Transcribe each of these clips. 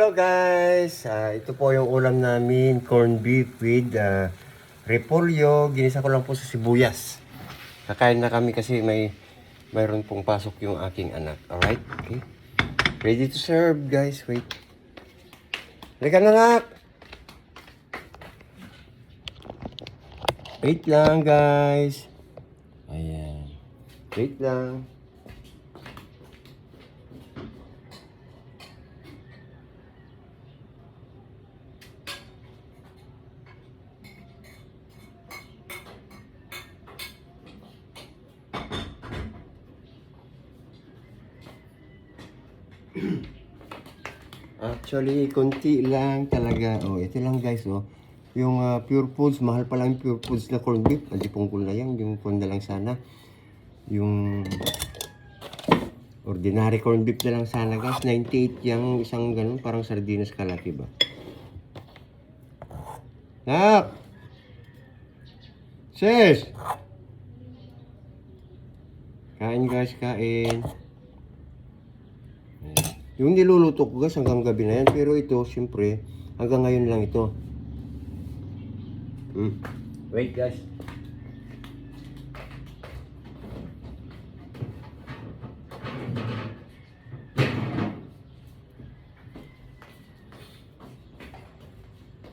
Hello guys, ito po yung ulam namin, corned beef with repolyo. Ginisa ko lang po sa sibuyas. Kakain na kami kasi mayroon pong pasok yung aking anak. Alright, okay. Ready to serve guys, wait. Halika na anak! Wait lang guys. Ayan. Wait lang. Actually, konti lang talaga. Oh, ito lang guys, oh. Yung Pure Foods, mahal pa lang Pure Foods na corned beef. Hindi pungkol na yan, yung corn na lang sana. Yung ordinary corned beef na lang sana guys. 98 yung isang ganun, parang sardinas kalaki ba. Nak! Sis! Kain guys, kain. Yung niluluto ko guys hanggang gabi na yan. Pero ito, siyempre, hanggang ngayon lang ito. Wait guys.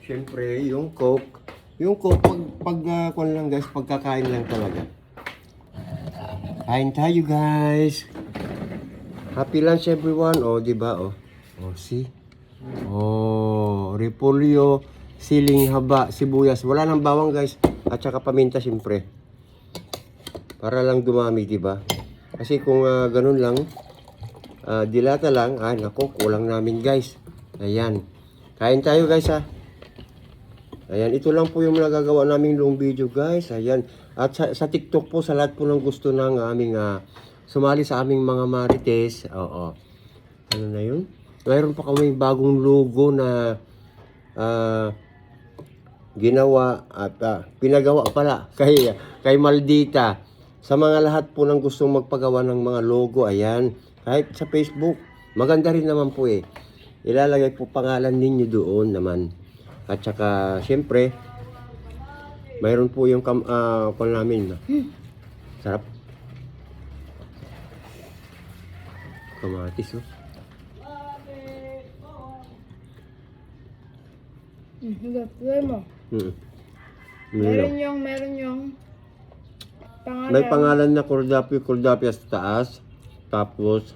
Siyempre, yung coke pag kuwan lang guys, pagkakain lang talaga. Kain tayo guys. Happy lunch everyone. Oh, di ba? Oh, see? Oh, repolyo, siling haba, sibuyas. Wala nang bawang guys. At saka paminta siyempre. Para lang dumami, di ba? Kasi kung ganun lang, dilata lang, nako, kulang namin guys. Ayan. Kain tayo guys ha. Ayan, ito lang po yung nagagawa naming long video guys. Ayan. At sa TikTok po, sa lahat po ng gusto ng aming sumali sa aming mga marites. Oo. Ano na yun? Mayroon pa kami bagong logo na ginawa at pinagawa pala kay Maldita. Sa mga lahat po ng gustong magpagawa ng mga logo, ayan. Kahit sa Facebook, maganda rin naman po eh. Ilalagay po pangalan ninyo doon naman. At saka, siyempre, mayroon po yung kung namin. Sarap. Kamatis, oh. Try mo. Meron yung pangalan. May pangalan na Kordapia sa taas. Tapos,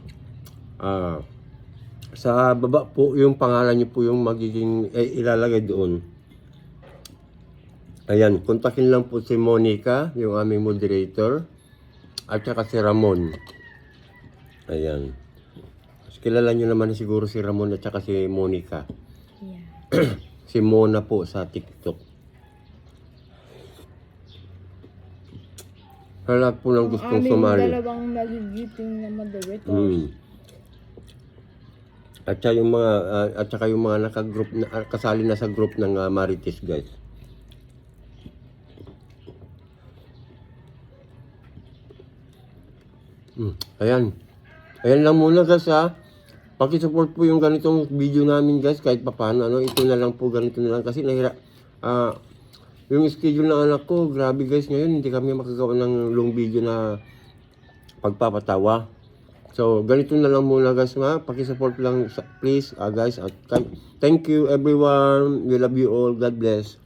sa baba po yung pangalan niyo po yung magiging ilalagay doon. Ayan, kontakin lang po si Monica, yung aming moderator. At saka si Ramon. Ayan. Kilala nyo naman siguro si Ramon at saka si Monica. Yeah. Si Mona po sa TikTok. Sa lahat po ng gustong sumali. Aming dalawang nagigiting na moderators. At saka yung mga naka-group na kasali na sa group ng Marites guys. Ayan. Ayan lang muna guys ha. Paki-support po yung ganitong video namin guys kahit papaano ito na lang po, ganito na lang kasi yung schedule ng anak ko, grabe guys, ngayon hindi kami makagawa ng long video na pagpapatawa. So ganito na lang muna guys ha. Paki-support lang please guys. Thank you everyone. We love you all. God bless.